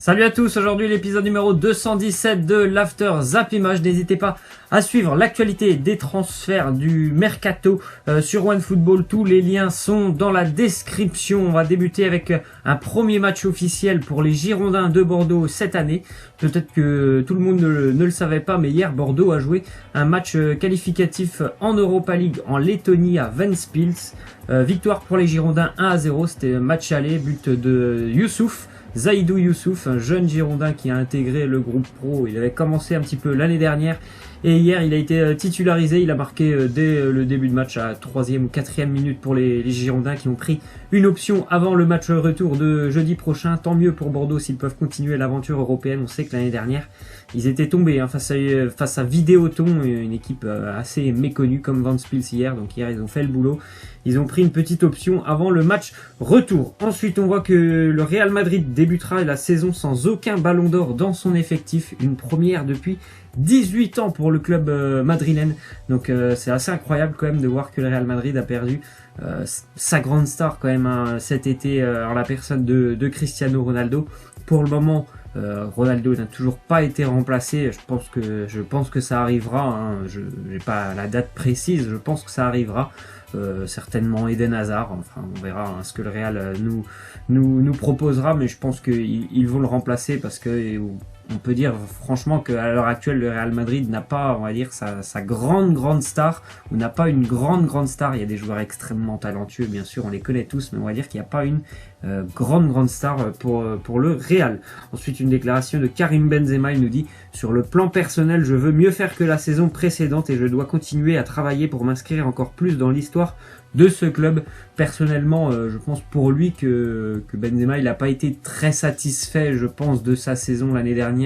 Salut à tous, aujourd'hui l'épisode numéro 217 de l'After Zap Image. N'hésitez pas à suivre l'actualité des transferts du Mercato sur OneFootball. Tous les liens sont dans la description. On va débuter avec un premier match officiel pour les Girondins de Bordeaux cette année. Peut-être que tout le monde ne le savait pas, mais hier Bordeaux a joué un match qualificatif en Europa League en Lettonie à Ventspils. Victoire pour les Girondins 1-0, c'était un match aller, but de Youssouf. Zaïdou Youssouf, un jeune Girondin qui a intégré le groupe pro. Il avait commencé un petit peu l'année dernière et hier il a été titularisé. Il a marqué dès le début de match à 3e ou 4e minute pour les Girondins qui ont pris une option avant le match retour de jeudi prochain. Tant mieux pour Bordeaux s'ils peuvent continuer l'aventure européenne. On sait que l'année dernière ils étaient tombés face à Vidéoton, une équipe assez méconnue comme Ventspils hier. Donc hier ils ont fait le boulot. Ils ont pris une petite option avant le match retour. Ensuite, on voit que le Real Madrid débutera la saison sans aucun ballon d'or dans son effectif. Une première depuis 18 ans pour le club madrilène. Donc c'est assez incroyable quand même de voir que le Real Madrid a perdu sa grande star quand même cet été en la personne de Cristiano Ronaldo. Pour le moment, Ronaldo n'a toujours pas été remplacé. Je pense que ça arrivera. Je n'ai pas la date précise. Je pense que ça arrivera. Certainement Eden Hazard. Enfin, on verra ce que le Real nous proposera, mais je pense qu'ils vont le remplacer parce que on peut dire franchement qu'à l'heure actuelle le Real Madrid n'a pas, on va dire, sa grande star, ou n'a pas une grande star. Il y a des joueurs extrêmement talentueux, bien sûr, on les connaît tous, mais on va dire qu'il n'y a pas une grande star pour le Real. Ensuite, une déclaration de Karim Benzema. Il nous dit: sur le plan personnel, je veux mieux faire que la saison précédente et je dois continuer à travailler pour m'inscrire encore plus dans l'histoire de ce club. Personnellement, je pense pour lui que Benzema, il n'a pas été très satisfait, je pense, de sa saison l'année dernière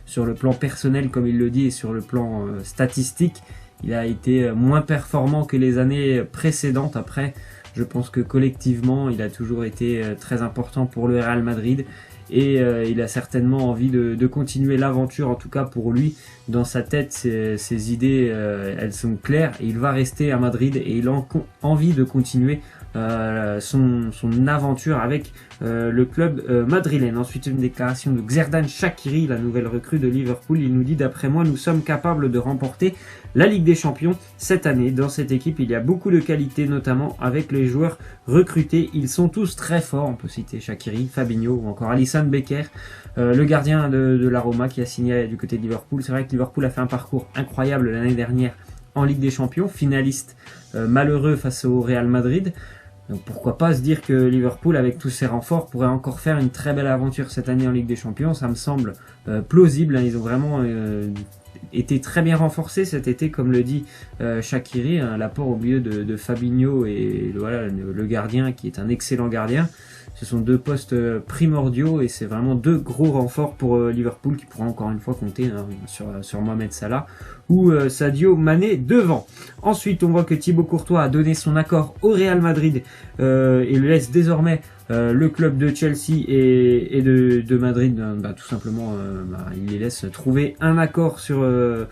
sur le plan personnel, comme il le dit, et sur le plan statistique. Il a été moins performant que les années précédentes. Après, je pense que collectivement, il a toujours été très important pour le Real Madrid. Et il a certainement envie de continuer l'aventure, en tout cas pour lui. Dans sa tête, ses idées, elles sont claires. Et il va rester à Madrid et il a envie de continuer son aventure avec le club madrilène. Ensuite, une déclaration de Xherdan Shaqiri, la nouvelle recrue de Liverpool. Il nous dit: d'après moi, nous sommes capables de remporter la Ligue des Champions cette année. Dans cette équipe, il y a beaucoup de qualité, notamment avec les joueurs recrutés. Ils sont tous très forts. On peut citer Shaqiri, Fabinho ou encore Alisson Becker, le gardien de la Roma qui a signé du côté de Liverpool. C'est vrai que Liverpool a fait un parcours incroyable l'année dernière en Ligue des Champions, finaliste malheureux face au Real Madrid. Donc pourquoi pas se dire que Liverpool, avec tous ses renforts, pourrait encore faire une très belle aventure cette année en Ligue des Champions. Ça me semble plausible. Ils ont vraiment été très bien renforcés cet été, comme le dit Shaqiri. L'apport au milieu de Fabinho et voilà, le gardien qui est un excellent gardien. Ce sont deux postes primordiaux et c'est vraiment deux gros renforts pour Liverpool qui pourra encore une fois compter sur Mohamed Salah ou Sadio Mané devant. Ensuite, on voit que Thibaut Courtois a donné son accord au Real Madrid et laisse désormais le club de Chelsea et de Madrid, tout simplement, il les laisse trouver un accord sur le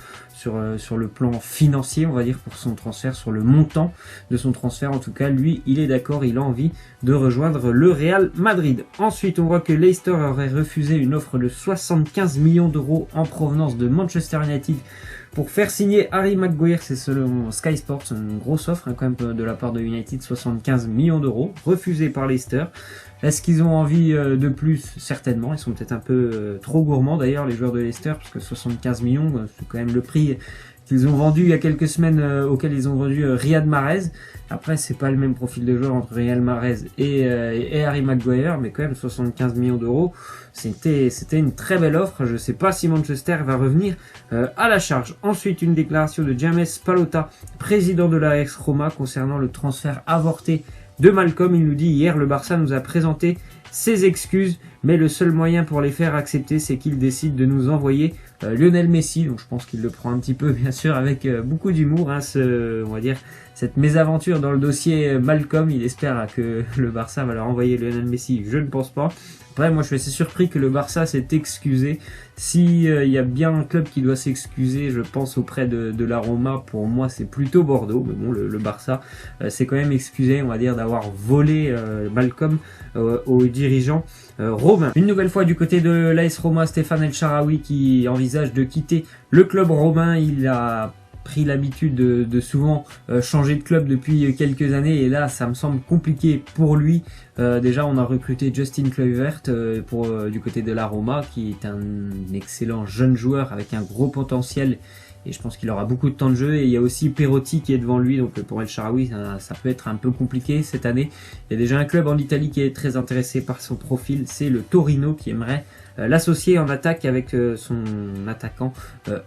plan financier, on va dire, pour son transfert, sur le montant de son transfert. En tout cas, lui, il est d'accord, il a envie de rejoindre le Real Madrid. Ensuite, on voit que Leicester aurait refusé une offre de 75 millions d'euros en provenance de Manchester United pour faire signer Harry Maguire. C'est selon Sky Sports, une grosse offre quand même de la part de United, 75 millions d'euros, refusée par Leicester. Est-ce qu'ils ont envie de plus? Certainement, ils sont peut-être un peu trop gourmands d'ailleurs, les joueurs de Leicester, parce que 75 millions, c'est quand même le prix qu'ils ont vendu il y a quelques semaines, auquel ils ont vendu Riyad Mahrez. Après, c'est pas le même profil de joueur entre Riyad Mahrez et Harry Maguire, mais quand même 75 millions d'euros, c'était une très belle offre. Je sais pas si Manchester va revenir à la charge. Ensuite, une déclaration de James Pallotta, président de la AS Roma, concernant le transfert avorté de Malcom. Il nous dit: hier, le Barça nous a présenté ses excuses, mais le seul moyen pour les faire accepter, c'est qu'il décide de nous envoyer Lionel Messi. Donc je pense qu'il le prend un petit peu, bien sûr, avec beaucoup d'humour, on va dire, cette mésaventure dans le dossier Malcom. Il espère que le Barça va leur envoyer Lionel Messi. Je ne pense pas. Après, moi, je suis assez surpris que le Barça s'est excusé. Si y a bien un club qui doit s'excuser, je pense, auprès de la Roma, pour moi, c'est plutôt Bordeaux. Mais bon, le Barça s'est quand même excusé, on va dire, d'avoir volé Malcom aux dirigeants romain. Une nouvelle fois du côté de l'AS Roma, Stéphane El Shaarawy qui envisage de quitter le club romain. Il a pris l'habitude de souvent changer de club depuis quelques années, et là ça me semble compliqué pour lui. Déjà on a recruté Justin Kluivert du côté de la Roma, qui est un excellent jeune joueur avec un gros potentiel, et je pense qu'il aura beaucoup de temps de jeu. Et il y a aussi Perotti qui est devant lui, donc pour El Shaarawy ça peut être un peu compliqué cette année. Il y a déjà un club en Italie qui est très intéressé par son profil, c'est le Torino, qui aimerait l'associer en attaque avec son attaquant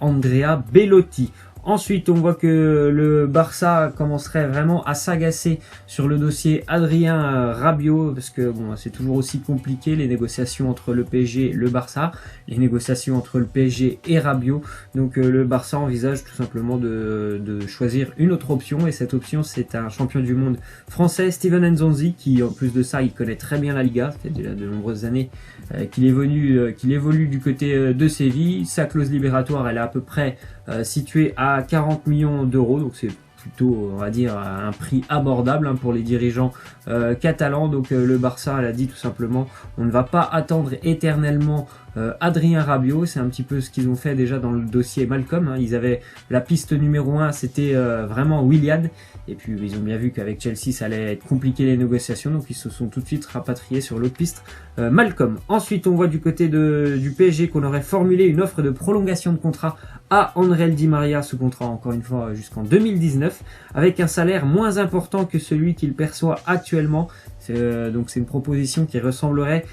Andrea Bellotti. Ensuite, on voit que le Barça commencerait vraiment à s'agacer sur le dossier Adrien Rabiot, parce que bon, c'est toujours aussi compliqué les négociations entre le PSG et le Barça, les négociations entre le PSG et Rabiot. Donc le Barça envisage tout simplement de choisir une autre option, et cette option c'est un champion du monde français, Steven Nzonzi, qui en plus de ça il connaît très bien la Liga. Ça fait déjà de nombreuses années qu'il évolue du côté de Séville. Sa clause libératoire elle est à peu près située à 40 millions d'euros, donc c'est plutôt, on va dire, un prix abordable pour les dirigeants catalans. Donc le Barça elle a dit tout simplement, on ne va pas attendre éternellement Adrien Rabiot. C'est un petit peu ce qu'ils ont fait déjà dans le dossier Malcolm. Ils avaient la piste numéro 1, c'était vraiment Willian, et puis ils ont bien vu qu'avec Chelsea ça allait être compliqué les négociations, donc ils se sont tout de suite rapatriés sur l'autre piste, Malcolm. Ensuite on voit du côté du PSG qu'on aurait formulé une offre de prolongation de contrat à André Di Maria, sous contrat encore une fois jusqu'en 2019, avec un salaire moins important que celui qu'il perçoit actuellement. Donc c'est une proposition qui ressemblerait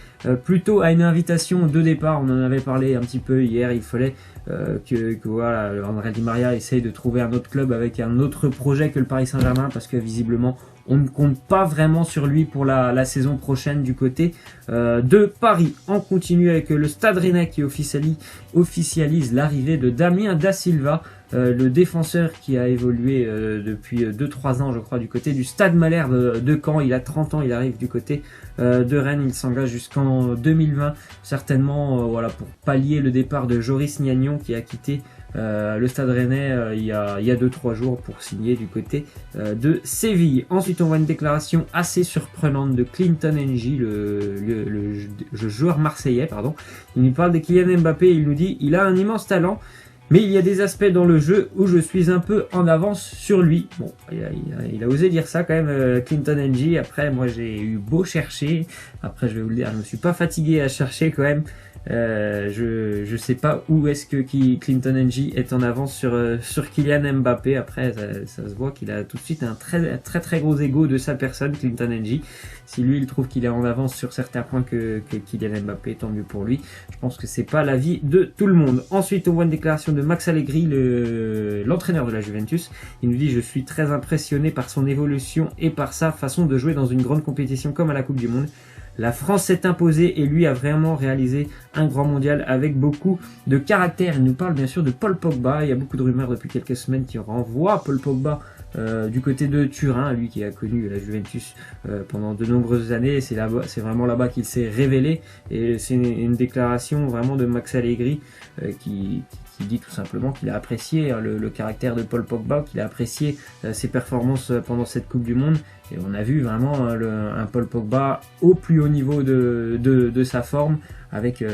plutôt à une invitation de départ. On en avait parlé un petit peu hier. Il fallait que voilà, André Di Maria essaye de trouver un autre club avec un autre projet que le Paris Saint-Germain, parce que visiblement on ne compte pas vraiment sur lui pour la saison prochaine du côté de Paris. On continue avec le Stade Rennais qui officialise l'arrivée de Damien Da Silva, le défenseur qui a évolué depuis 2-3 ans je crois du côté du Stade Malherbe de Caen. Il a 30 ans, il arrive du côté de Rennes, il s'engage jusqu'en 2020 certainement, voilà, pour pallier le départ de Joris Gnagnon qui a quitté le Stade Rennais il y a 2-3 jours pour signer du côté de Séville. Ensuite on voit une déclaration assez surprenante de Clinton Ng, le joueur marseillais, pardon. Il nous parle de Kylian Mbappé, il nous dit: il a un immense talent, mais il y a des aspects dans le jeu où je suis un peu en avance sur lui. Bon, il a osé dire ça quand même, Clinton Ng. Après, moi j'ai eu beau chercher. Après, je vais vous le dire, je me suis pas fatigué à chercher quand même. Je sais pas où est-ce que Clinton Ng est en avance sur Kylian Mbappé. Après ça se voit qu'il a tout de suite un très gros ego de sa personne, Clinton Ng. Si lui il trouve qu'il est en avance sur certains points que Kylian Mbappé, tant mieux pour lui. Je pense que c'est pas l'avis de tout le monde. Ensuite on voit une déclaration de Max Allegri, l'entraîneur de la Juventus. Il nous dit: je suis très impressionné par son évolution et par sa façon de jouer dans une grande compétition comme à la Coupe du Monde. La France s'est imposée et lui a vraiment réalisé un grand mondial avec beaucoup de caractère. Il nous parle bien sûr de Paul Pogba. Il y a beaucoup de rumeurs depuis quelques semaines qui renvoient Paul Pogba du côté de Turin, lui qui a connu la Juventus pendant de nombreuses années. C'est vraiment là-bas qu'il s'est révélé, et c'est une déclaration vraiment de Max Allegri qui dit tout simplement qu'il a apprécié le caractère de Paul Pogba, qu'il a apprécié ses performances pendant cette Coupe du Monde. Et on a vu vraiment un Paul Pogba au plus haut niveau de sa forme, avec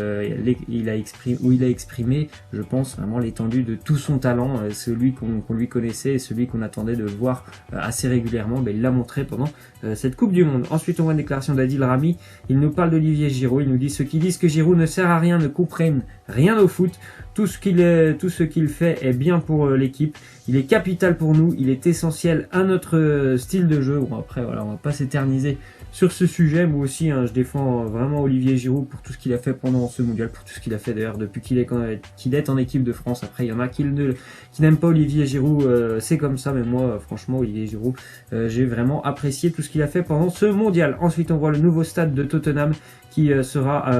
il a exprimé, je pense, vraiment l'étendue de tout son talent, celui qu'on lui connaissait et celui qu'on attendait de voir assez régulièrement. Il l'a montré pendant cette Coupe du Monde. Ensuite on voit une déclaration d'Adil Rami. Il nous parle d'Olivier Giroud. Il nous dit: ceux qui disent que Giroud ne sert à rien ne comprennent rien au foot. Tout ce qu'il fait est bien pour l'équipe. Il est capital pour nous. Il est essentiel à notre style de jeu. Bon, après, voilà, on va pas s'éterniser sur ce sujet. Moi aussi, je défends vraiment Olivier Giroud pour tout ce qu'il a fait pendant ce mondial, pour tout ce qu'il a fait d'ailleurs depuis qu'il est en équipe de France. Après, il y en a qui n'aiment pas Olivier Giroud. C'est comme ça. Mais moi, franchement, Olivier Giroud, j'ai vraiment apprécié tout ce qu'il a fait pendant ce mondial. Ensuite, on voit le nouveau stade de Tottenham qui sera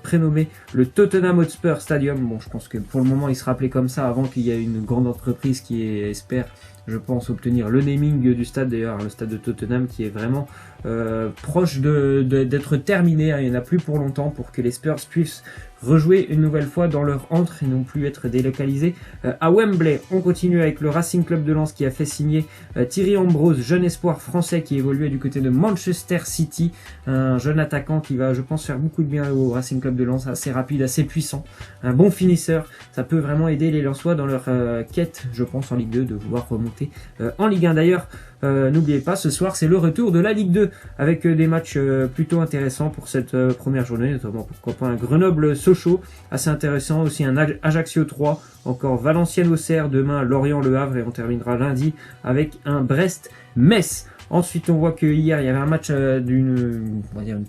prénommé le Tottenham Hotspur Stadium. Bon, je pense que pour le moment il sera appelé comme ça, avant qu'il y ait une grande entreprise qui espère, je pense, obtenir le naming du stade. D'ailleurs, le stade de Tottenham qui est vraiment proche d'être terminé. Il n'y en a plus pour longtemps pour que les Spurs puissent rejouer une nouvelle fois dans leur antre et non plus être délocalisés à Wembley. On continue avec le Racing Club de Lens qui a fait signer Thierry Ambrose, jeune espoir français qui évoluait du côté de Manchester City, un jeune attaquant qui va, je pense, faire beaucoup de bien au Racing Club de Lens, assez rapide, assez puissant, un bon finisseur. Ça peut vraiment aider les Lensois dans leur quête, je pense, en Ligue 2 de vouloir remonter en Ligue 1. D'ailleurs, n'oubliez pas, ce soir c'est le retour de la Ligue 2 avec des matchs plutôt intéressants pour cette première journée, notamment pourquoi pas un Grenoble-Sochaux assez intéressant, aussi un Ajaccio 3, encore Valenciennes-Auxerre, demain Lorient-Le Havre et on terminera lundi avec un Brest-Metz. Ensuite, on voit que hier il y avait un match d'une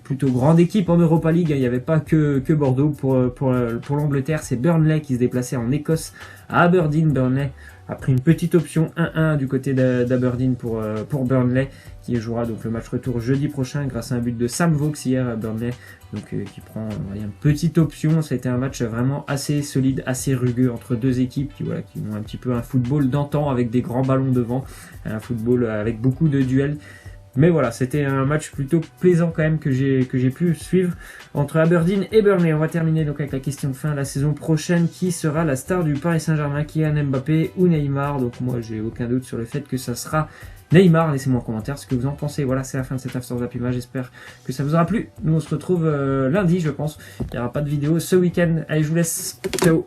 plutôt grande équipe en Europa League. Il n'y avait pas que Bordeaux pour l'Angleterre. C'est Burnley qui se déplaçait en Écosse à Aberdeen. Burnley a pris une petite option 1-1 du côté d'Aberdeen pour Burnley, qui jouera donc le match retour jeudi prochain grâce à un but de Sam Vokes hier à Burnley, donc qui prend une petite option. C'était un match vraiment assez solide, assez rugueux entre deux équipes qui ont un petit peu un football d'antan avec des grands ballons devant, un football avec beaucoup de duels. Mais voilà, c'était un match plutôt plaisant quand même que j'ai pu suivre entre Aberdeen et Burnley. On va terminer donc avec la question de fin. La saison prochaine, qui sera la star du Paris Saint-Germain, Kylian Mbappé ou Neymar? Donc moi, j'ai aucun doute sur le fait que ça sera Neymar. Laissez-moi en commentaire ce que vous en pensez. Voilà, c'est la fin de cet After Zapima. J'espère que ça vous aura plu. Nous, on se retrouve lundi, je pense. Il n'y aura pas de vidéo ce week-end. Allez, je vous laisse. Ciao.